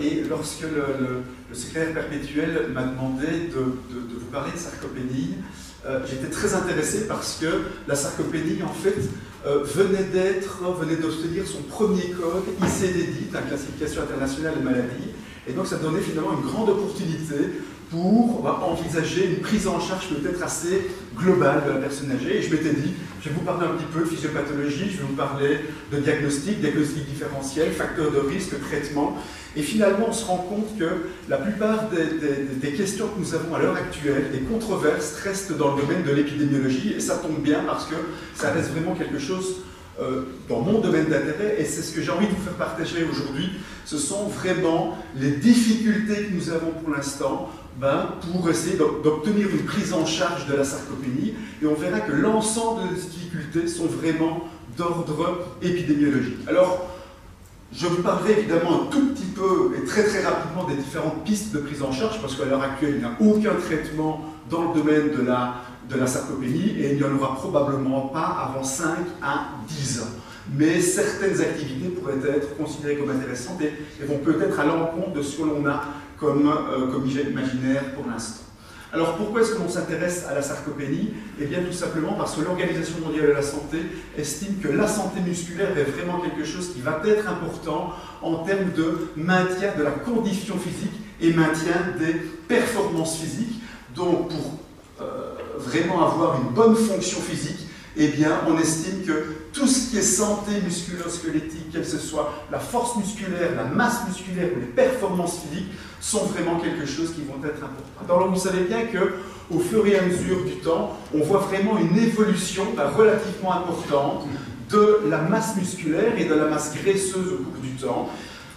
Et lorsque le secrétaire perpétuel m'a demandé de vous parler de sarcopénie, j'étais très intéressé parce que la sarcopénie, en fait, venait d'obtenir son premier code ICD-10, la classification internationale des maladies, et donc ça donnait finalement une grande opportunité pour envisager une prise en charge peut-être assez globale de la personne âgée. Et je m'étais dit, je vais vous parler un petit peu de physiopathologie, je vais vous parler de diagnostic différentiel, facteurs de risque, traitement. Et finalement, on se rend compte que la plupart des questions que nous avons à l'heure actuelle, des controverses, restent dans le domaine de l'épidémiologie. Et ça tombe bien parce que ça reste vraiment quelque chose dans mon domaine d'intérêt, et c'est ce que j'ai envie de vous faire partager aujourd'hui. Ce sont vraiment les difficultés que nous avons pour l'instant pour essayer d'obtenir une prise en charge de la sarcopénie, et on verra que l'ensemble des difficultés sont vraiment d'ordre épidémiologique. Alors, je vous parlerai évidemment un tout petit peu et très très rapidement des différentes pistes de prise en charge, parce qu'à l'heure actuelle, il n'y a aucun traitement dans le domaine de la sarcopénie, et il n'y en aura probablement pas avant 5 à 10 ans. Mais certaines activités pourraient être considérées comme intéressantes et vont peut-être à l'encontre de ce que l'on a comme imaginaire pour l'instant. Alors pourquoi est-ce que l'on s'intéresse à la sarcopénie? Eh bien tout simplement parce que l'Organisation mondiale de la santé estime que la santé musculaire est vraiment quelque chose qui va être important en termes de maintien de la condition physique et maintien des performances physiques. Donc pour vraiment avoir une bonne fonction physique, eh bien, on estime que tout ce qui est santé musculo-squelettique, quelle que ce soit la force musculaire, la masse musculaire ou les performances physiques, sont vraiment quelque chose qui vont être importantes. Alors, vous savez bien qu'au fur et à mesure du temps, on voit vraiment une évolution relativement importante de la masse musculaire et de la masse graisseuse au cours du temps,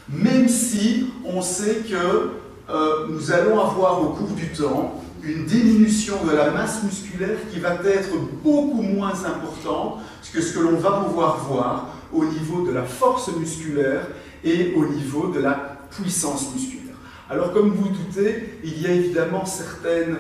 même si on sait que nous allons avoir au cours du temps une diminution de la masse musculaire qui va être beaucoup moins importante que ce que l'on va pouvoir voir au niveau de la force musculaire et au niveau de la puissance musculaire. Alors comme vous doutez, il y a évidemment certaines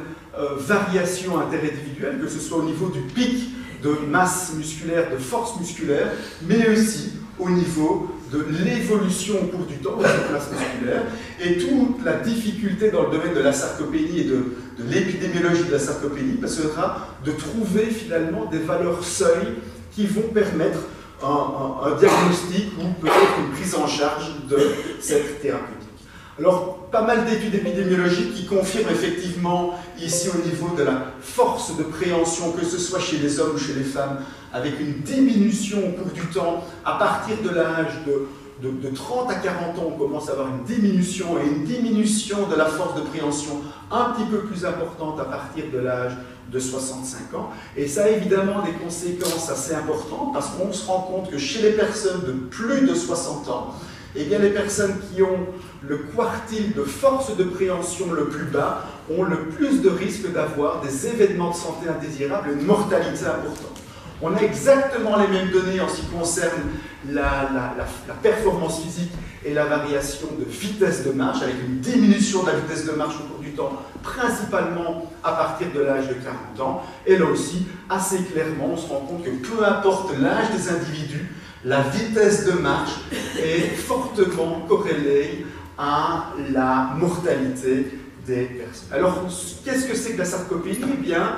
variations interindividuelles, que ce soit au niveau du pic de masse musculaire, de force musculaire, mais aussi au niveau de l'évolution au cours du temps de cette masse musculaire. Et toute la difficulté dans le domaine de la sarcopénie et de l'épidémiologie de la sarcopénie sera de trouver finalement des valeurs seuil qui vont permettre un diagnostic ou peut-être une prise en charge de cette thérapeutique. Alors, pas mal d'études épidémiologiques qui confirment effectivement ici au niveau de la force de préhension, que ce soit chez les hommes ou chez les femmes, avec une diminution au cours du temps, à partir de l'âge de 30 à 40 ans, on commence à avoir une diminution, et une diminution de la force de préhension un petit peu plus importante à partir de l'âge de 65 ans. Et ça a évidemment des conséquences assez importantes, parce qu'on se rend compte que chez les personnes de plus de 60 ans, eh bien, les personnes qui ont le quartile de force de préhension le plus bas ont le plus de risque d'avoir des événements de santé indésirables et une mortalité importante. On a exactement les mêmes données en ce qui concerne la performance physique et la variation de vitesse de marche, avec une diminution de la vitesse de marche au cours du temps, principalement à partir de l'âge de 40 ans. Et là aussi, assez clairement, on se rend compte que peu importe l'âge des individus, la vitesse de marche est fortement corrélée à la mortalité des personnes. Alors, qu'est-ce que c'est que la sarcopénie? Eh bien,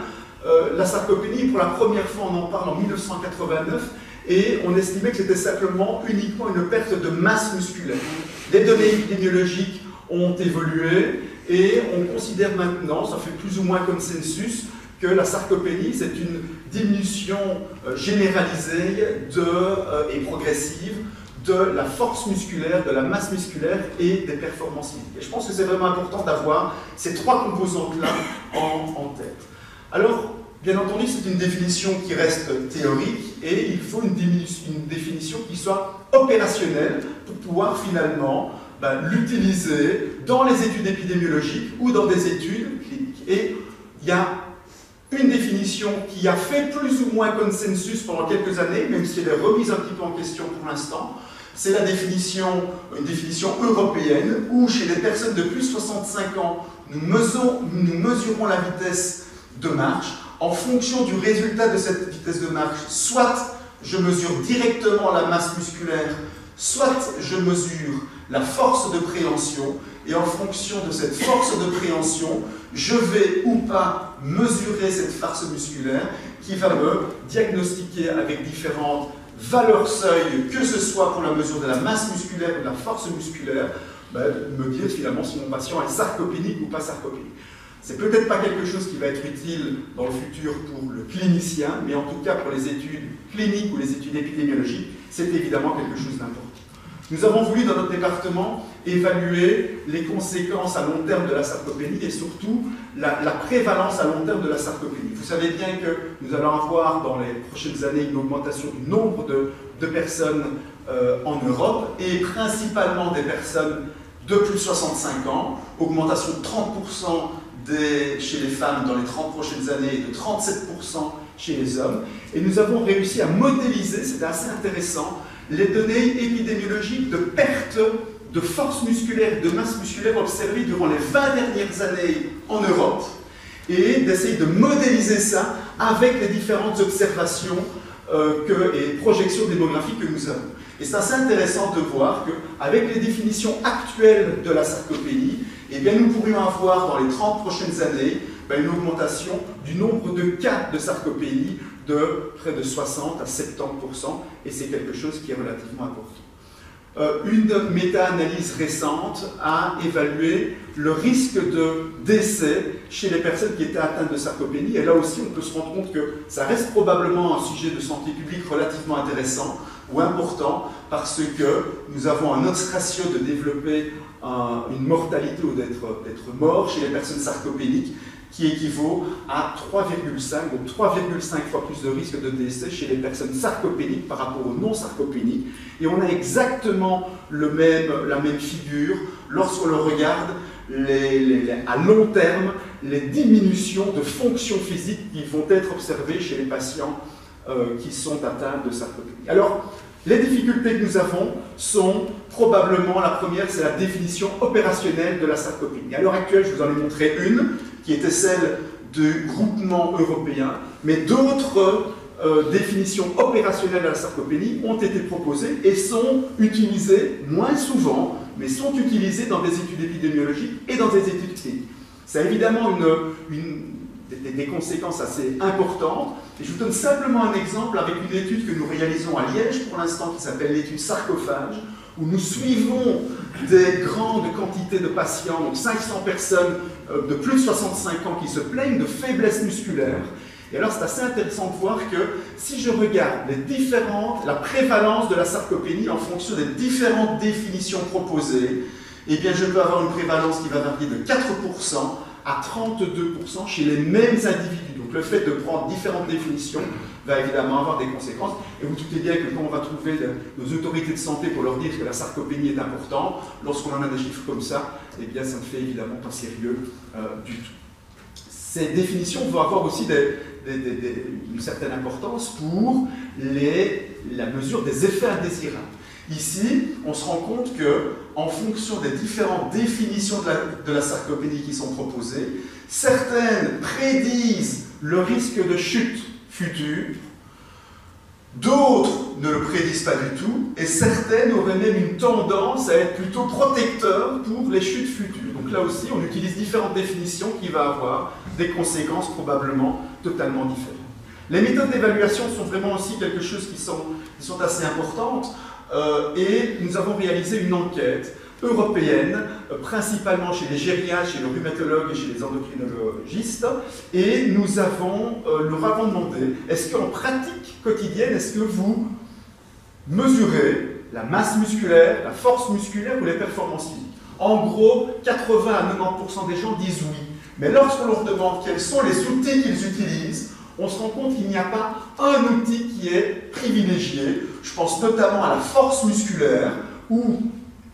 la sarcopénie, pour la première fois, on en parle en 1989, et on estimait que c'était simplement uniquement une perte de masse musculaire. Les données épidémiologiques ont évolué, et on considère maintenant, ça fait plus ou moins consensus, que la sarcopénie, c'est une diminution généralisée et progressive de la force musculaire, de la masse musculaire et des performances physiques. Et je pense que c'est vraiment important d'avoir ces trois composantes-là en tête. Alors, bien entendu, c'est une définition qui reste théorique, et il faut une définition qui soit opérationnelle pour pouvoir finalement l'utiliser dans les études épidémiologiques ou dans des études cliniques. Et il y a une définition qui a fait plus ou moins consensus pendant quelques années, même si elle est remise un petit peu en question pour l'instant. C'est une définition européenne, où chez les personnes de plus de 65 ans, nous mesurons la vitesse de marche en fonction du résultat de cette vitesse de marche. Soit je mesure directement la masse musculaire, soit je mesure la force de préhension, et en fonction de cette force de préhension, je vais ou pas mesurer cette force musculaire qui va me diagnostiquer avec différentes valeurs seuil, que ce soit pour la mesure de la masse musculaire ou de la force musculaire, me dire finalement si mon patient est sarcopénique ou pas sarcopénique. C'est peut-être pas quelque chose qui va être utile dans le futur pour le clinicien, mais en tout cas pour les études cliniques ou les études épidémiologiques, c'est évidemment quelque chose d'important. Nous avons voulu dans notre département évaluer les conséquences à long terme de la sarcopénie et surtout la prévalence à long terme de la sarcopénie. Vous savez bien que nous allons avoir dans les prochaines années une augmentation du nombre de personnes en Europe et principalement des personnes de plus de 65 ans, augmentation de 30% chez les femmes dans les 30 prochaines années et de 37% chez les hommes. Et nous avons réussi à modéliser, c'était assez intéressant, les données épidémiologiques de perte de force musculaire et de masse musculaire observées durant les 20 dernières années en Europe et d'essayer de modéliser ça avec les différentes observations et projections démographiques que nous avons. Et c'est assez intéressant de voir qu'avec les définitions actuelles de la sarcopénie, eh bien, nous pourrions avoir dans les 30 prochaines années une augmentation du nombre de cas de sarcopénie de près de 60 à 70%, et c'est quelque chose qui est relativement important. Une méta-analyse récente a évalué le risque de décès chez les personnes qui étaient atteintes de sarcopénie, et là aussi on peut se rendre compte que ça reste probablement un sujet de santé publique relativement intéressant ou important, parce que nous avons un odds ratio de développer une mortalité ou d'être mort chez les personnes sarcopéniques qui équivaut à 3,5, donc 3,5 fois plus de risque de décès chez les personnes sarcopéniques par rapport aux non-sarcopéniques. Et on a exactement la même figure lorsqu'on le regarde à long terme, les diminutions de fonction physique qui vont être observées chez les patients qui sont atteints de sarcopénie. Alors, les difficultés que nous avons sont probablement, la première, c'est la définition opérationnelle de la sarcopénie. À l'heure actuelle, je vous en ai montré une, qui était celle du groupement européen, mais d'autres définitions opérationnelles de la sarcopénie ont été proposées et sont utilisées, moins souvent, mais sont utilisées dans des études épidémiologiques et dans des études cliniques. Ça a évidemment des conséquences assez importantes. Et je vous donne simplement un exemple avec une étude que nous réalisons à Liège pour l'instant qui s'appelle l'étude Sarcophage, où nous suivons des grandes quantités de patients, donc 500 personnes de plus de 65 ans qui se plaignent de faiblesse musculaire. Et alors c'est assez intéressant de voir que si je regarde la prévalence de la sarcopénie en fonction des différentes définitions proposées, eh bien je peux avoir une prévalence qui va varier de 4% à 32% chez les mêmes individus. Donc le fait de prendre différentes définitions va évidemment avoir des conséquences. Et vous doutez bien que quand on va trouver nos autorités de santé pour leur dire que la sarcopénie est importante, lorsqu'on en a des chiffres comme ça, eh bien ça ne fait évidemment pas sérieux du tout. Ces définitions vont avoir aussi une certaine importance pour la mesure des effets indésirables. Ici, on se rend compte qu'en fonction des différentes définitions de la sarcopénie qui sont proposées, certaines prédisent le risque de chute future, d'autres ne le prédisent pas du tout, et certaines auraient même une tendance à être plutôt protecteurs pour les chutes futures. Donc là aussi, on utilise différentes définitions qui vont avoir des conséquences probablement totalement différentes. Les méthodes d'évaluation sont vraiment aussi quelque chose qui sont assez importantes. Et nous avons réalisé une enquête européenne, principalement chez les gériatres, chez les rhumatologues et chez les endocrinologistes, et nous leur avons demandé, est-ce qu'en pratique quotidienne, est-ce que vous mesurez la masse musculaire, la force musculaire ou les performances physiques? En gros, 80 à 90% des gens disent oui. Mais lorsqu'on leur demande quels sont les outils qu'ils utilisent, on se rend compte qu'il n'y a pas un outil qui est privilégié. Je pense notamment à la force musculaire, où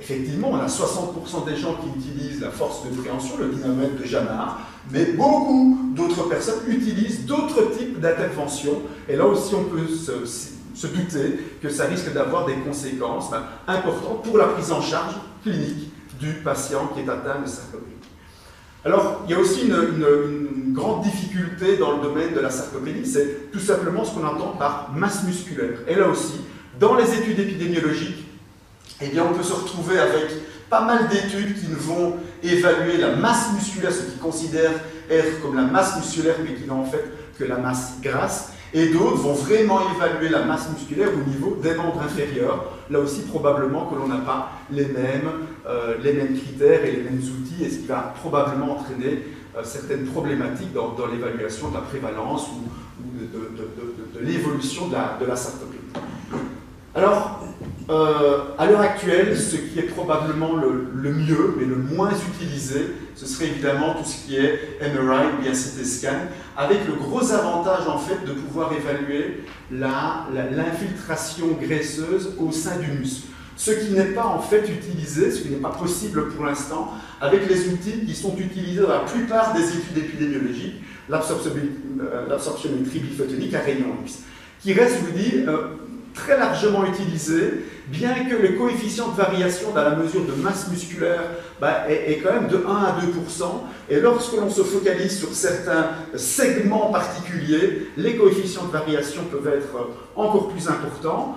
effectivement on a 60% des gens qui utilisent la force de préhension, le dynamomètre de Jamard, mais beaucoup d'autres personnes utilisent d'autres types d'interventions. Et là aussi on peut se douter que ça risque d'avoir des conséquences importantes pour la prise en charge clinique du patient qui est atteint de sarcopénie. Alors, il y a aussi une grande difficulté dans le domaine de la sarcopénie, c'est tout simplement ce qu'on entend par masse musculaire. Et là aussi, dans les études épidémiologiques, eh bien on peut se retrouver avec pas mal d'études qui vont évaluer la masse musculaire, ce qu'ils considèrent être comme la masse musculaire, mais qui n'ont en fait que la masse grasse, et d'autres vont vraiment évaluer la masse musculaire au niveau des membres inférieurs. Là aussi, probablement que l'on n'a pas les mêmes critères et les mêmes outils, et ce qui va probablement entraîner certaines problématiques dans l'évaluation de la prévalence ou de l'évolution de la sarcopénie. Alors, à l'heure actuelle, ce qui est probablement le mieux, mais le moins utilisé, ce serait évidemment tout ce qui est MRI ou bien CT scan, avec le gros avantage en fait de pouvoir évaluer l'infiltration graisseuse au sein du muscle. Ce qui n'est pas en fait utilisé, ce qui n'est pas possible pour l'instant, avec les outils qui sont utilisés dans la plupart des études épidémiologiques, l'absorptionmétrie biphotonique à rayon X, qui reste, je vous dis, très largement utilisé, bien que le coefficient de variation dans la mesure de masse musculaire est quand même de 1 à 2%, et lorsque l'on se focalise sur certains segments particuliers, les coefficients de variation peuvent être encore plus importants.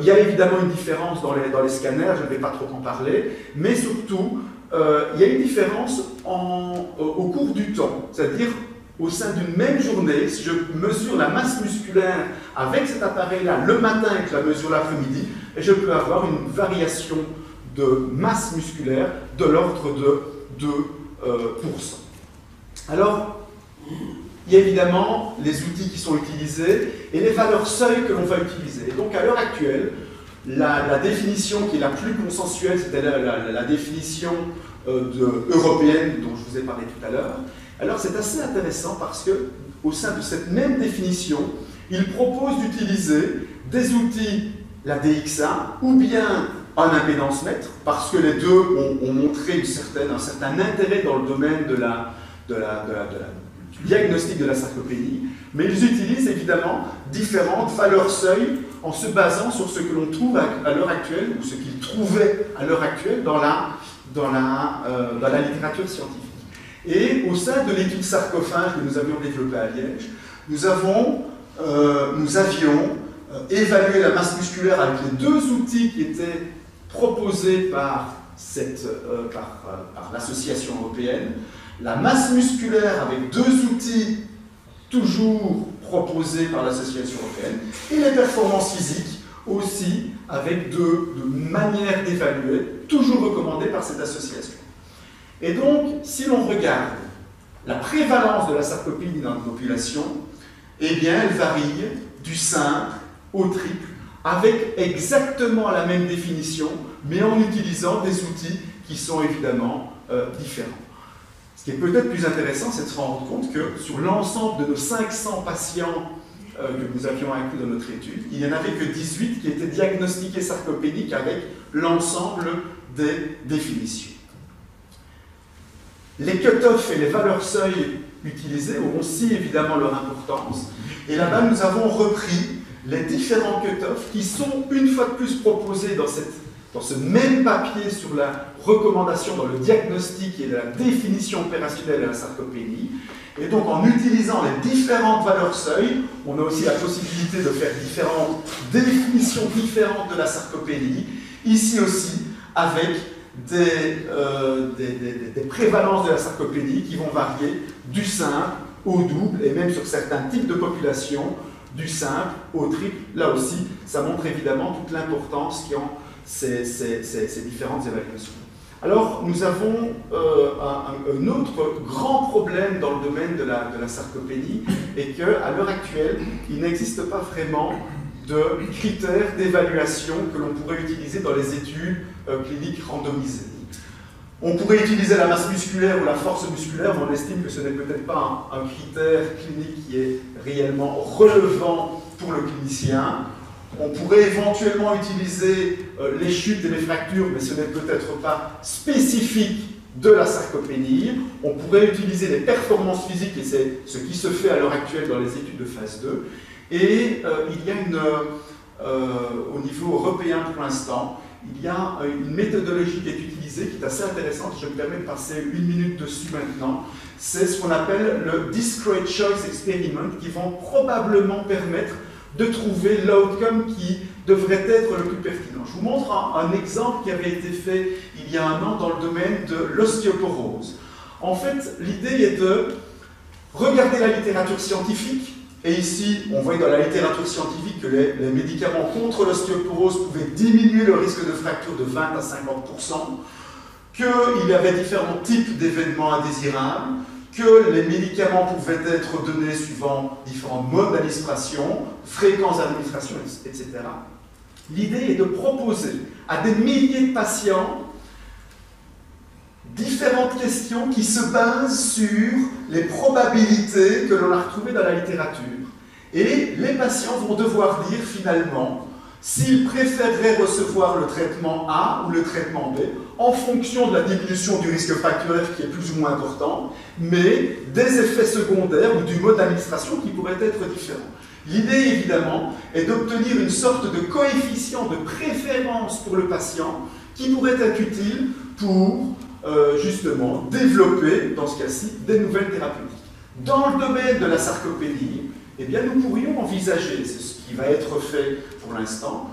Il y a évidemment une différence dans les scanners, je ne vais pas trop en parler, mais surtout, il y a une différence au cours du temps, c'est-à-dire au sein d'une même journée, si je mesure la masse musculaire avec cet appareil-là le matin et que je la mesure l'après-midi, je peux avoir une variation de masse musculaire de l'ordre de 2%. Alors, il y a évidemment les outils qui sont utilisés et les valeurs seuil que l'on va utiliser. Et donc, à l'heure actuelle, la définition qui est la plus consensuelle, c'est-à-dire la définition européenne dont je vous ai parlé tout à l'heure. Alors c'est assez intéressant parce que au sein de cette même définition, il propose d'utiliser des outils, la DXA, ou bien un impédance-mètre, parce que les deux ont montré un certain intérêt dans le domaine du diagnostic de la sarcopénie, mais ils utilisent évidemment différentes valeurs seuil en se basant sur ce que l'on trouve à l'heure actuelle, ou ce qu'ils trouvaient à l'heure actuelle dans la littérature scientifique. Et au sein de l'étude sarcophage que nous avions développée à Liège, nous avions évalué la masse musculaire avec les deux outils qui étaient proposés par l'association européenne, la masse musculaire avec deux outils toujours proposés par l'association européenne, et les performances physiques aussi avec deux manières d'évaluer, toujours recommandées par cette association. Et donc, si l'on regarde la prévalence de la sarcopénie dans la population, eh bien, elle varie du simple au triple, avec exactement la même définition, mais en utilisant des outils qui sont évidemment différents. Ce qui est peut-être plus intéressant, c'est de se rendre compte que sur l'ensemble de nos 500 patients que nous avions inclus dans notre étude, il n'y en avait que 18 qui étaient diagnostiqués sarcopéniques avec l'ensemble des définitions. Les cut-offs et les valeurs seuil utilisées auront aussi évidemment leur importance. Et là-bas, nous avons repris les différents cut-offs qui sont une fois de plus proposés dans ce même papier sur la recommandation dans le diagnostic et la définition opérationnelle de la sarcopénie. Et donc, en utilisant les différentes valeurs seuil, on a aussi la possibilité de faire différentes définitions différentes de la sarcopénie, ici aussi avec des prévalences de la sarcopénie qui vont varier du simple au double, et même sur certains types de populations, du simple au triple. Là aussi, ça montre évidemment toute l'importance qui ont ces différentes évaluations. Alors, nous avons un autre grand problème dans le domaine de la sarcopénie, et qu'à l'heure actuelle, il n'existe pas vraiment de critères d'évaluation que l'on pourrait utiliser dans les études cliniques randomisées. On pourrait utiliser la masse musculaire ou la force musculaire, mais on estime que ce n'est peut-être pas un critère clinique qui est réellement relevant pour le clinicien. On pourrait éventuellement utiliser les chutes et les fractures, mais ce n'est peut-être pas spécifique de la sarcopénie. On pourrait utiliser les performances physiques, et c'est ce qui se fait à l'heure actuelle dans les études de phase 2. Et il y a au niveau européen pour l'instant, il y a une méthodologie qui est utilisée, qui est assez intéressante. Je me permets de passer 1 minute dessus maintenant. C'est ce qu'on appelle le Discrete Choice Experiment, qui vont probablement permettre de trouver l'outcome qui devrait être le plus pertinent. Je vous montre un exemple qui avait été fait il y a 1 an dans le domaine de l'ostéoporose. En fait, l'idée est de regarder la littérature scientifique, et ici, on voit dans la littérature scientifique que les médicaments contre l'ostéoporose pouvaient diminuer le risque de fracture de 20 à 50%, qu'il y avait différents types d'événements indésirables, que les médicaments pouvaient être donnés suivant différents modes d'administration, fréquences d'administration, etc. L'idée est de proposer à des milliers de patients différentes questions qui se basent sur les probabilités que l'on a retrouvées dans la littérature. Et les patients vont devoir dire finalement s'ils préféreraient recevoir le traitement A ou le traitement B, en fonction de la diminution du risque fracturaire qui est plus ou moins important, mais des effets secondaires ou du mode d'administration qui pourraient être différents. L'idée, évidemment, est d'obtenir une sorte de coefficient de préférence pour le patient qui pourrait être utile pour, justement, développer, dans ce cas-ci, des nouvelles thérapeutiques. Dans le domaine de la sarcopénie, eh bien, nous pourrions envisager, c'est ce qui va être fait pour l'instant,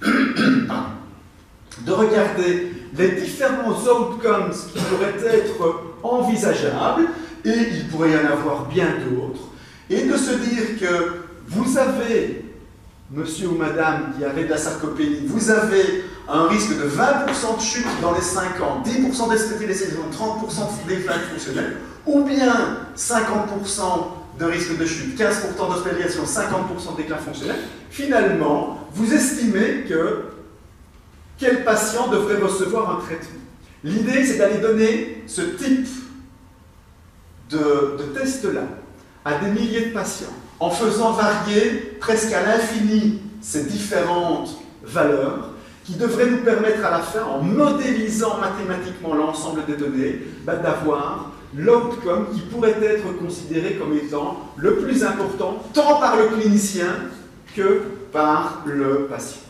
de regarder les différents outcomes qui pourraient être envisageables, et il pourrait y en avoir bien d'autres, et de se dire que vous avez, monsieur ou madame qui avez de la sarcopénie, vous avez un risque de 20% de chute dans les 5 ans, 10% d'hospitalisation, 30% de déclin fonctionnel, ou bien 50% de risque de chute, 15% d'hospitalisation, 50% de déclin fonctionnel, finalement, vous estimez que quel patient devrait recevoir un traitement. L'idée, c'est d'aller donner ce type de test-là à des milliers de patients, en faisant varier presque à l'infini ces différentes valeurs, qui devraient nous permettre à la fin, en modélisant mathématiquement l'ensemble des données, d'avoir l'outcome qui pourrait être considéré comme étant le plus important, tant par le clinicien que par le patient.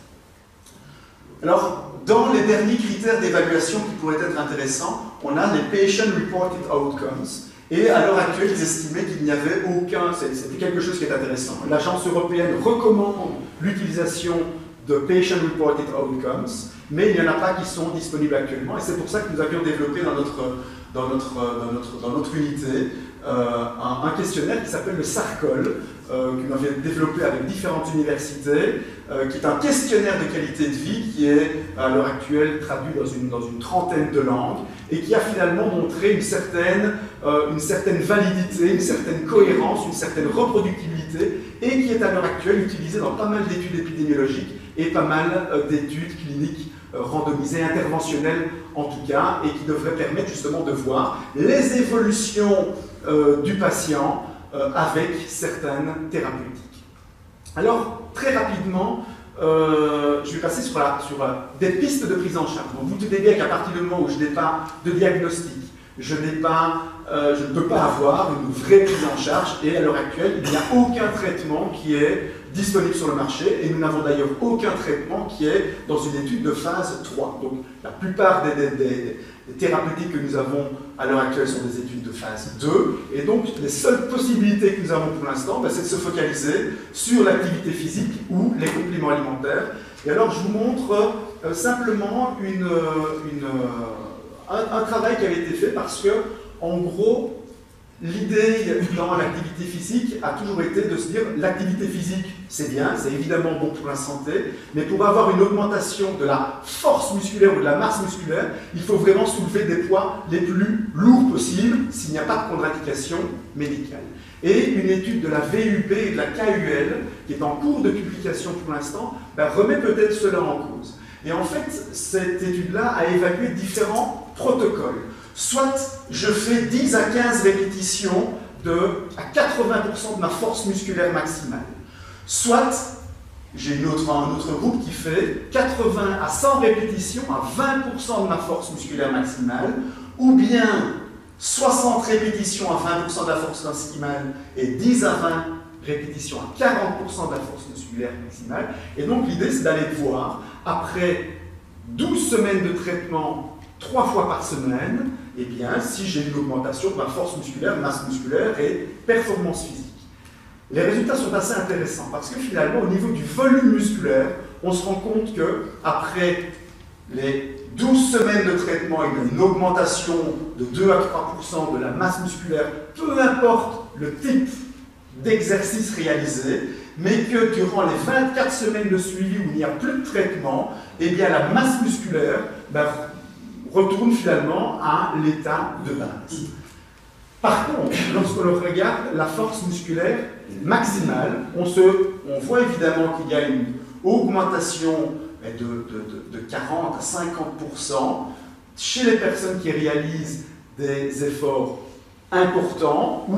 Alors, dans les derniers critères d'évaluation qui pourraient être intéressants, on a les Patient Reported Outcomes, et à l'heure actuelle, ils estimaient qu'il n'y avait aucun, c'était quelque chose qui est intéressant. L'Agence européenne recommande l'utilisation de Patient Reported Outcomes, mais il n'y en a pas qui sont disponibles actuellement, et c'est pour ça que nous avions développé dans notre unité un questionnaire qui s'appelle le SARCOL, que nous avions développé avec différentes universités, qui est un questionnaire de qualité de vie qui est à l'heure actuelle traduit dans une trentaine de langues et qui a finalement montré une certaine validité, une certaine cohérence, une certaine reproductibilité et qui est à l'heure actuelle utilisé dans pas mal d'études épidémiologiques et pas mal d'études cliniques randomisées, interventionnelles en tout cas, et qui devraient permettre justement de voir les évolutions du patient avec certaines thérapeutiques. Alors, très rapidement, je vais passer sur des pistes de prise en charge. Donc, vous doutez bien qu'à partir du moment où je n'ai pas de diagnostic, je ne peux pas avoir une vraie prise en charge, et à l'heure actuelle, il n'y a aucun traitement qui est disponible sur le marché, et nous n'avons d'ailleurs aucun traitement qui est dans une étude de phase 3. Donc, la plupart des thérapeutiques que nous avons à l'heure actuelle sont des études de phase 2, et donc les seules possibilités que nous avons pour l'instant, c'est de se focaliser sur l'activité physique ou les compléments alimentaires. Et alors je vous montre simplement un travail qui avait été fait parce que, en gros, l'idée dans l'activité physique a toujours été de se dire l'activité physique c'est bien, c'est évidemment bon pour la santé, mais pour avoir une augmentation de la force musculaire ou de la masse musculaire, il faut vraiment soulever des poids les plus lourds possibles s'il n'y a pas de contre-indication médicale. Et une étude de la VUP et de la KUL, qui est en cours de publication pour l'instant, remet peut-être cela en cause. Et en fait, cette étude-là a évalué différents protocoles. Soit je fais 10 à 15 répétitions à 80% de ma force musculaire maximale. Soit j'ai un autre groupe qui fait 80 à 100 répétitions à 20% de ma force musculaire maximale, ou bien 60 répétitions à 20% de la force maximale et 10 à 20 répétitions à 40% de la force musculaire maximale. Et donc l'idée c'est d'aller voir, après 12 semaines de traitement 3 fois par semaine, eh bien, si j'ai une augmentation de ma force musculaire, masse musculaire et performance physique. les résultats sont assez intéressants parce que finalement, au niveau du volume musculaire, on se rend compte qu'après les 12 semaines de traitement, il y a une augmentation de 2 à 3% de la masse musculaire, peu importe le type d'exercice réalisé, mais que durant les 24 semaines de suivi où il n'y a plus de traitement, eh bien la masse musculaire retourne finalement à l'état de base. Par contre, lorsque l'on regarde la force musculaire maximale, on voit évidemment qu'il y a une augmentation de 40 à 50% chez les personnes qui réalisent des efforts importants ou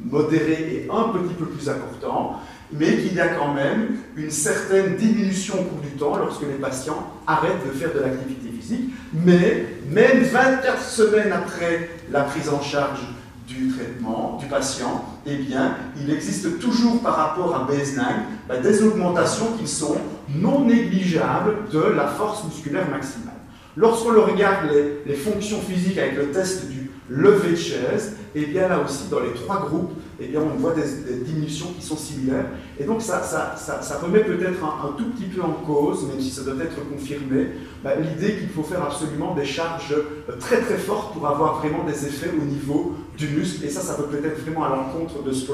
modérés et un petit peu plus importants, mais qu'il y a quand même une certaine diminution au cours du temps lorsque les patients arrêtent de faire de l'activité physique. Mais même 24 semaines après la prise en charge du traitement du patient, eh bien, il existe toujours par rapport à baseline des augmentations qui sont non négligeables de la force musculaire maximale. Lorsqu'on regarde les fonctions physiques avec le test du lever de chaise, eh bien là aussi dans les trois groupes, eh bien, on voit des diminutions qui sont similaires. Et donc ça remet peut-être un tout petit peu en cause, même si ça doit être confirmé, l'idée qu'il faut faire absolument des charges très très fortes pour avoir vraiment des effets au niveau du muscle. Et ça peut peut-être vraiment à l'encontre de ce que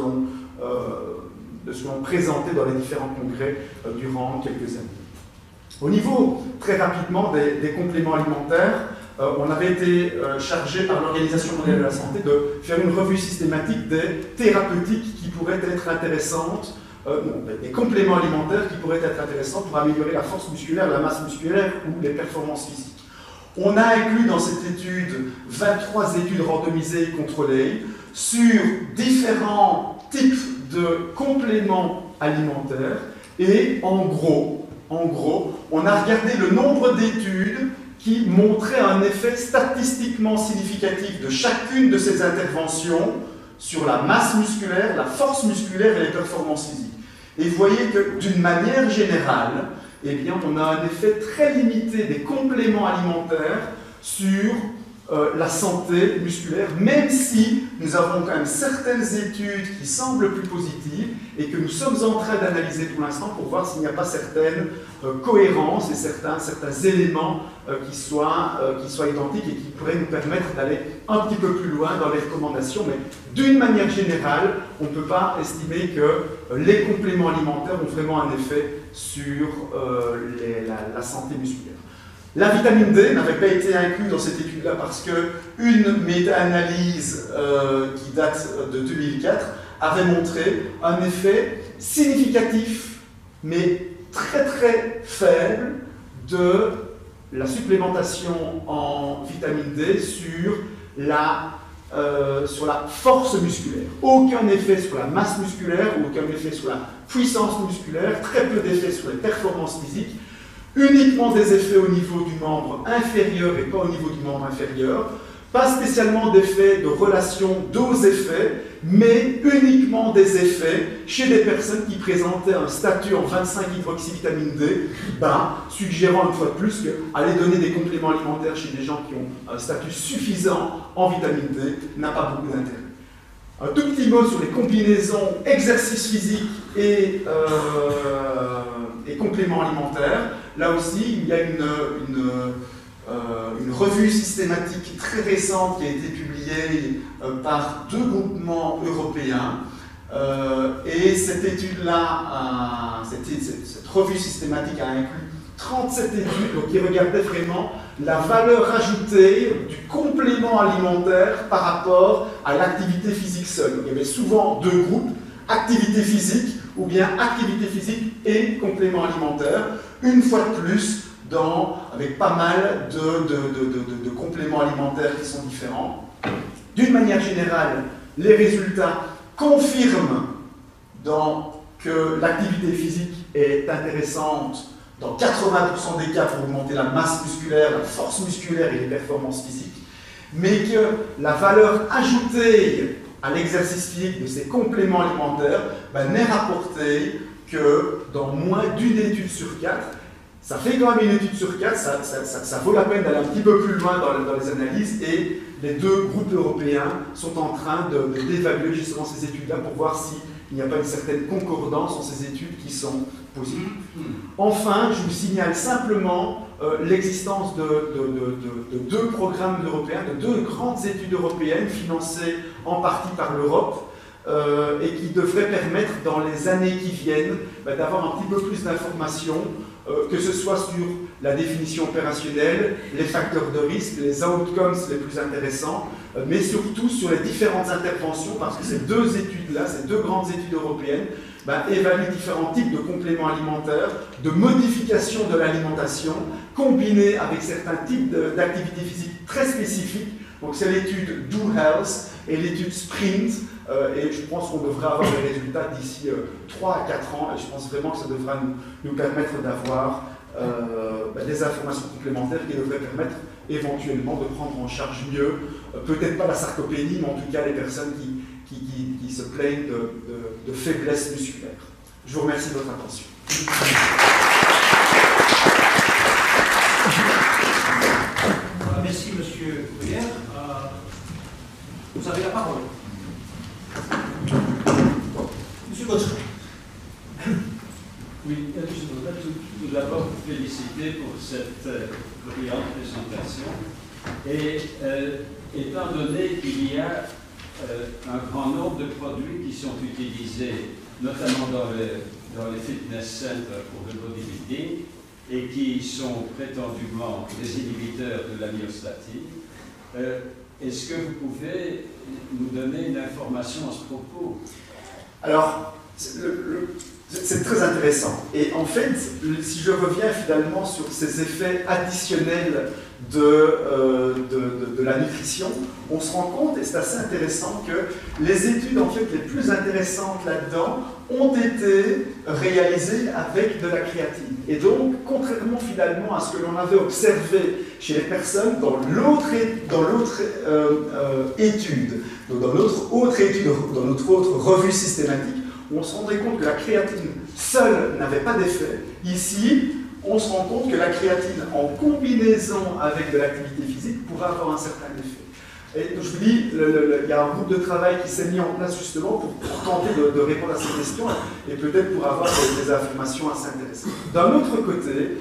l'on présentait dans les différents congrès durant quelques années. Au niveau, très rapidement, des compléments alimentaires, on avait été chargé par l'Organisation mondiale de la santé de faire une revue systématique des thérapeutiques qui pourraient être intéressantes, des compléments alimentaires qui pourraient être intéressants pour améliorer la force musculaire, la masse musculaire ou les performances physiques. On a inclus dans cette étude 23 études randomisées et contrôlées sur différents types de compléments alimentaires et en gros, on a regardé le nombre d'études qui montraient un effet statistiquement significatif de chacune de ces interventions sur la masse musculaire, la force musculaire et les performances physiques. Et vous voyez que d'une manière générale, eh bien, on a un effet très limité des compléments alimentaires sur la santé musculaire, même si nous avons quand même certaines études qui semblent plus positives et que nous sommes en train d'analyser pour l'instant pour voir s'il n'y a pas certaines cohérences et certains éléments qui soient identiques et qui pourraient nous permettre d'aller un petit peu plus loin dans les recommandations. Mais d'une manière générale, on ne peut pas estimer que les compléments alimentaires ont vraiment un effet sur la santé musculaire. La vitamine D n'avait pas été inclue dans cette étude-là parce qu'une méta-analyse qui date de 2004 avait montré un effet significatif, mais très très faible, de la supplémentation en vitamine D sur la force musculaire. Aucun effet sur la masse musculaire, aucun effet sur la puissance musculaire, très peu d'effets sur les performances physiques, uniquement des effets au niveau du membre inférieur et pas au niveau du membre inférieur, pas spécialement d'effets de relation dose-effet, mais uniquement des effets chez des personnes qui présentaient un statut en 25-hydroxyvitamine D bas, suggérant une fois de plus qu'aller donner des compléments alimentaires chez des gens qui ont un statut suffisant en vitamine D n'a pas beaucoup d'intérêt. Un tout petit mot sur les combinaisons exercice physique et compléments alimentaires. Là aussi, il y a une revue systématique très récente qui a été publiée par deux groupements européens. Et cette étude-là, cette revue systématique a inclus 37 études qui regardaient vraiment la valeur ajoutée du complément alimentaire par rapport à l'activité physique seule. Donc, il y avait souvent deux groupes, activité physique ou bien activité physique et complément alimentaire, une fois de plus, avec pas mal de compléments alimentaires qui sont différents. D'une manière générale, les résultats confirment que l'activité physique est intéressante dans 80% des cas pour augmenter la masse musculaire, la force musculaire et les performances physiques, mais que la valeur ajoutée à l'exercice physique de ces compléments alimentaires n'est rapportée que dans moins d'une étude sur 4, Ça fait quand même une étude sur 4, ça vaut la peine d'aller un petit peu plus loin dans les analyses, et les deux groupes européens sont en train d'évaluer justement ces études-là pour voir s'il n'y a pas une certaine concordance dans ces études qui sont positives. Enfin, je vous signale simplement l'existence de deux programmes européens, de deux grandes études européennes financées en partie par l'Europe, et qui devraient permettre dans les années qui viennent d'avoir un petit peu plus d'informations, que ce soit sur la définition opérationnelle, les facteurs de risque, les outcomes les plus intéressants, mais surtout sur les différentes interventions, parce que ces deux études-là, ces deux grandes études européennes, évaluent différents types de compléments alimentaires, de modifications de l'alimentation, combinés avec certains types d'activités physiques très spécifiques. Donc c'est l'étude Do Health et l'étude Sprint, et je pense qu'on devrait avoir les résultats d'ici 3 à 4 ans, et je pense vraiment que ça devra nous permettre d'avoir des informations complémentaires qui devraient permettre éventuellement de prendre en charge mieux, peut-être pas la sarcopénie, mais en tout cas les personnes qui se plaignent de faiblesse musculaire. Je vous remercie de votre attention. Merci, Monsieur Bruyère. Vous avez la parole. Monsieur Gauthier. Oui, je voudrais tout d'abord vous féliciter pour cette brillante présentation. Et étant donné qu'il y a un grand nombre de produits qui sont utilisés, notamment dans les fitness centers pour le bodybuilding, et qui sont prétendument des inhibiteurs de la myostatie, est-ce que vous pouvez nous donner une information à ce propos? Alors, c'est très intéressant. Et en fait, si je reviens finalement sur ces effets additionnels de la nutrition, on se rend compte, et c'est assez intéressant, que les études en fait les plus intéressantes là-dedans ont été réalisées avec de la créatine. Et donc, contrairement finalement à ce que l'on avait observé chez les personnes dans l'autre étude, donc dans notre autre revue systématique, on se rendait compte que la créatine seule n'avait pas d'effet. Ici, on se rend compte que la créatine, en combinaison avec de l'activité physique, pourrait avoir un certain effet. Et donc, je vous dis, il y a un groupe de travail qui s'est mis en place justement pour tenter de répondre à ces questions et peut-être pour avoir des informations assez intéressantes. D'un autre côté,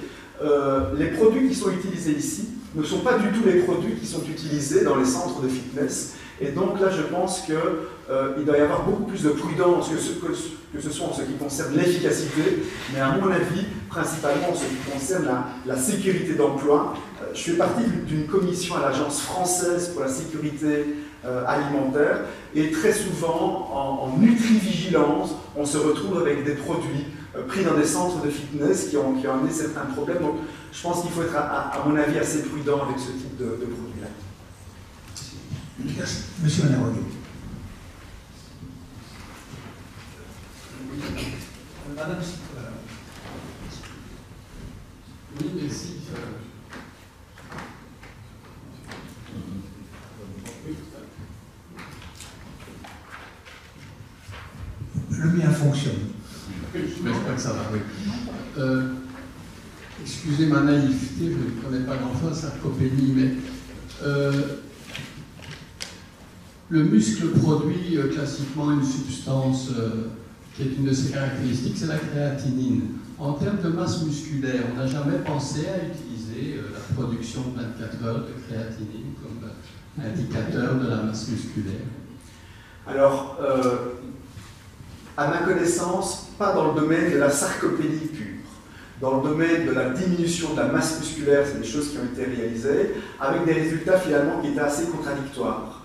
les produits qui sont utilisés ici ne sont pas du tout les produits qui sont utilisés dans les centres de fitness. Et donc là, je pense qu'il doit y avoir beaucoup plus de prudence, que ce soit en ce qui concerne l'efficacité, mais à mon avis, principalement en ce qui concerne la sécurité d'emploi. Je fais partie d'une commission à l'Agence française pour la sécurité alimentaire, et très souvent, en nutrivigilance, on se retrouve avec des produits pris dans des centres de fitness qui ont amené certains problèmes. Donc, je pense qu'il faut être, à mon avis, assez prudent avec ce type de produit-là. Merci. Monsieur Manaroglu. Madame. Oui, merci. Le mien fonctionne. Je crois que ça va, oui. Excusez ma naïveté, je ne connais pas grand-chose à sarcopénie, mais le muscle produit classiquement une substance qui est une de ses caractéristiques, c'est la créatinine. En termes de masse musculaire, on n'a jamais pensé à utiliser la production de 24 heures de créatinine comme indicateur de la masse musculaire. Alors, à ma connaissance, pas dans le domaine de la sarcopénie pure. Dans le domaine de la diminution de la masse musculaire, c'est des choses qui ont été réalisées, avec des résultats finalement qui étaient assez contradictoires.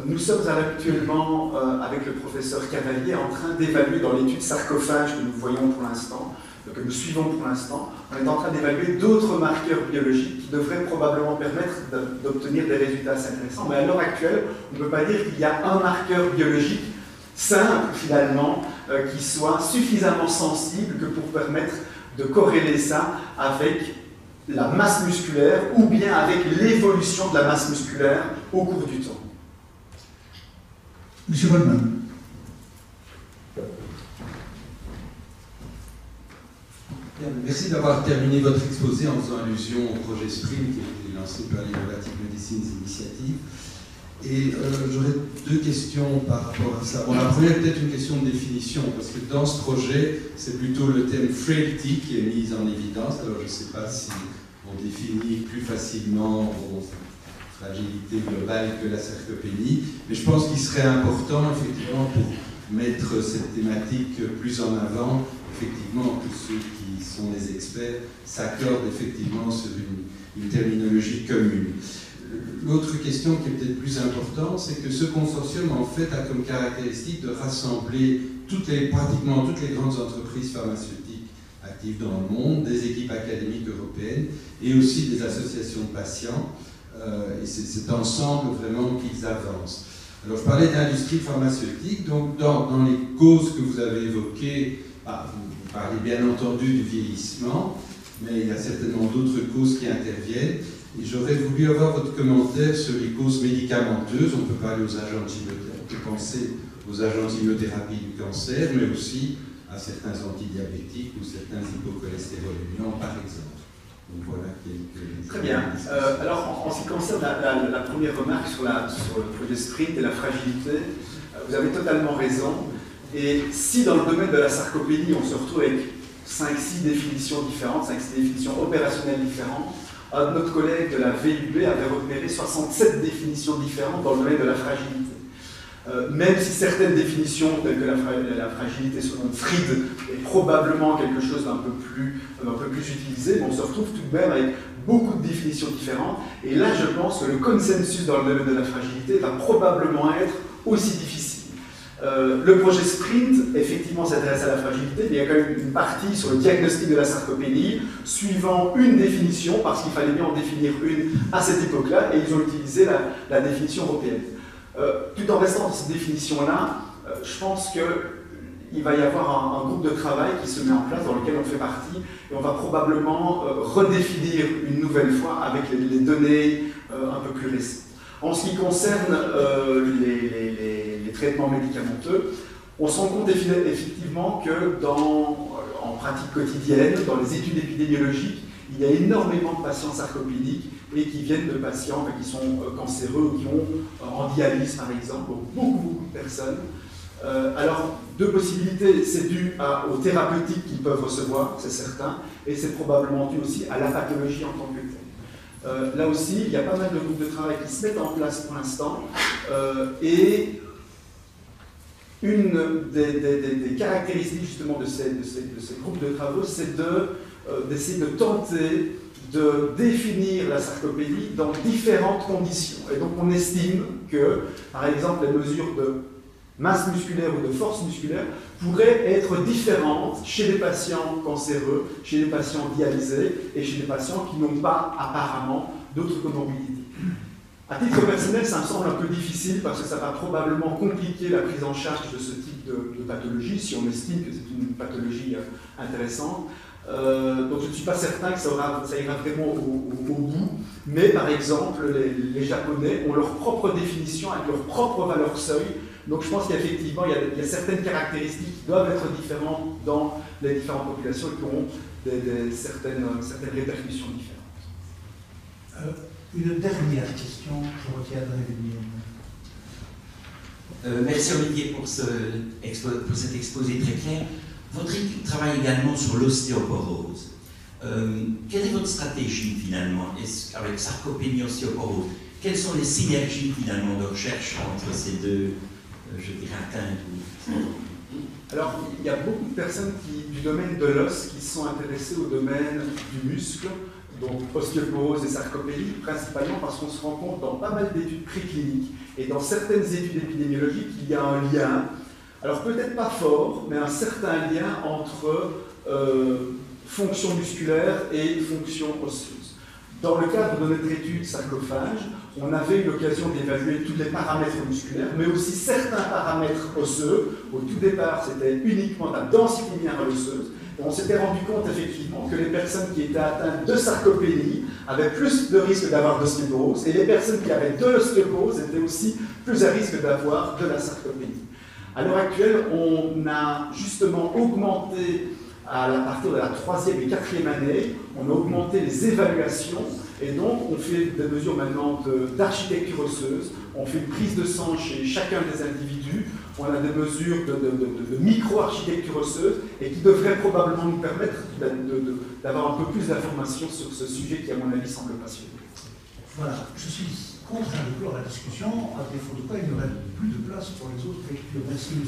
Nous sommes actuellement, avec le professeur Cavalier, en train d'évaluer dans l'étude sarcophage que nous voyons pour l'instant, que nous suivons pour l'instant, on est en train d'évaluer d'autres marqueurs biologiques qui devraient probablement permettre d'obtenir des résultats assez intéressants. Mais à l'heure actuelle, on ne peut pas dire qu'il y a un marqueur biologique simple, finalement, qui soit suffisamment sensible que pour permettre de corréler ça avec la masse musculaire ou bien avec l'évolution de la masse musculaire au cours du temps. Monsieur Goldman. Merci d'avoir terminé votre exposé en faisant allusion au projet SPRINT qui a été lancé par l'Innovative Medicines Initiative. Et j'aurais deux questions par rapport à ça. Bon, la première est peut-être une question de définition, parce que dans ce projet, c'est plutôt le terme frailty qui est mis en évidence. Alors je ne sais pas si on définit plus facilement fragilité globale que la sarcopénie, mais je pense qu'il serait important, effectivement, pour mettre cette thématique plus en avant, effectivement, que ceux qui sont les experts s'accordent effectivement sur une terminologie commune. L'autre question qui est peut-être plus importante, c'est que ce consortium, en fait, a comme caractéristique de rassembler pratiquement toutes les grandes entreprises pharmaceutiques actives dans le monde, des équipes académiques européennes et aussi des associations de patients. Et c'est cet ensemble vraiment qu'ils avancent. Alors, je parlais d'industrie pharmaceutique, donc dans les causes que vous avez évoquées, vous parlez bien entendu du vieillissement, mais il y a certainement d'autres causes qui interviennent. Et j'aurais voulu avoir votre commentaire sur les causes médicamenteuses. On peut parler aux agents de chimiothérapie, on peut penser aux agents de chimiothérapie du cancer, mais aussi à certains antidiabétiques ou certains hypocholestérolémiants, par exemple. Donc voilà quelques... Très bien. Alors, en ce qui concerne la première remarque sur le projet SPRINT et la fragilité, vous avez totalement raison. Et si dans le domaine de la sarcopénie, on se retrouve avec 5-6 définitions différentes, 5-6 définitions opérationnelles différentes, notre collègue de la VUB avait repéré 67 définitions différentes dans le domaine de la fragilité. Même si certaines définitions, telles que la fragilité selon Fried, est probablement quelque chose d'un peu plus utilisé, mais on se retrouve tout de même avec beaucoup de définitions différentes. Et là, je pense que le consensus dans le domaine de la fragilité va probablement être aussi difficile. Le projet SPRINT, effectivement, s'intéresse à la fragilité, mais il y a quand même une partie sur le diagnostic de la sarcopénie, suivant une définition, parce qu'il fallait bien en définir une à cette époque-là, et ils ont utilisé la définition européenne. Tout en restant dans cette définition-là, je pense qu'il va y avoir un groupe de travail qui se met en place, dans lequel on fait partie, et on va probablement redéfinir une nouvelle fois avec les données un peu plus récentes. En ce qui concerne les traitements médicamenteux, on se rend compte effectivement que en pratique quotidienne, dans les études épidémiologiques, il y a énormément de patients sarcopéniques et qui viennent de patients qui sont cancéreux ou qui ont en dialyse par exemple, beaucoup de personnes. Alors, deux possibilités, c'est dû aux thérapeutiques qu'ils peuvent recevoir, c'est certain, et c'est probablement dû aussi à la pathologie en tant que telle. Là aussi, il y a pas mal de groupes de travail qui se mettent en place pour l'instant, et une des caractéristiques justement de ces groupes de travaux, c'est d'essayer de tenter de définir la sarcopénie dans différentes conditions. Et donc on estime que, par exemple, les mesures de masse musculaire ou de force musculaire pourraient être différentes chez les patients cancéreux, chez les patients dialysés et chez les patients qui n'ont pas apparemment d'autres comorbidités. À titre personnel, ça me semble un peu difficile parce que ça va probablement compliquer la prise en charge de ce type de pathologie, si on estime que c'est une pathologie intéressante. Donc je ne suis pas certain que ça ira vraiment au bout, mais par exemple, les Japonais ont leur propre définition avec leur propre valeur seuil. Donc je pense qu'effectivement, il y a certaines caractéristiques qui doivent être différentes dans les différentes populations et qui auront certaines répercussions différentes. Une dernière question, je retiendrai les miennes. Merci Olivier pour cet exposé très clair. Votre équipe travaille également sur l'ostéoporose. Quelle est votre stratégie finalement avec sarcopénie et ostéoporose? Quelles sont les synergies finalement de recherche entre ces deux, je dirais, atteintes? Alors, il y a beaucoup de personnes du domaine de l'os qui sont intéressées au domaine du muscle, donc ostéoporose et sarcopénie, principalement parce qu'on se rend compte dans pas mal d'études précliniques et dans certaines études épidémiologiques qu'il y a un lien, alors peut-être pas fort, mais un certain lien entre fonction musculaire et fonction osseuse. Dans le cadre de notre étude sarcophage, on avait eu l'occasion d'évaluer tous les paramètres musculaires, mais aussi certains paramètres osseux. Au tout départ, c'était uniquement la densité minérale osseuse. Et on s'était rendu compte effectivement que les personnes qui étaient atteintes de sarcopénie avaient plus de risque d'avoir d'ostéoporose, et les personnes qui avaient de l'ostéoporose étaient aussi plus à risque d'avoir de la sarcopénie. À l'heure actuelle, on a justement augmenté à partir de la 3e et 4e année, on a augmenté les évaluations et donc on fait des mesures maintenant d'architecture osseuse, on fait une prise de sang chez chacun des individus, on a des mesures de micro-architecture osseuse et qui devraient probablement nous permettre d'avoir un peu plus d'informations sur ce sujet qui, à mon avis, semble passionnant. Voilà, je suis contraint de clore la discussion, à défaut de quoi il n'y aurait plus de place pour les autres lectures. Merci.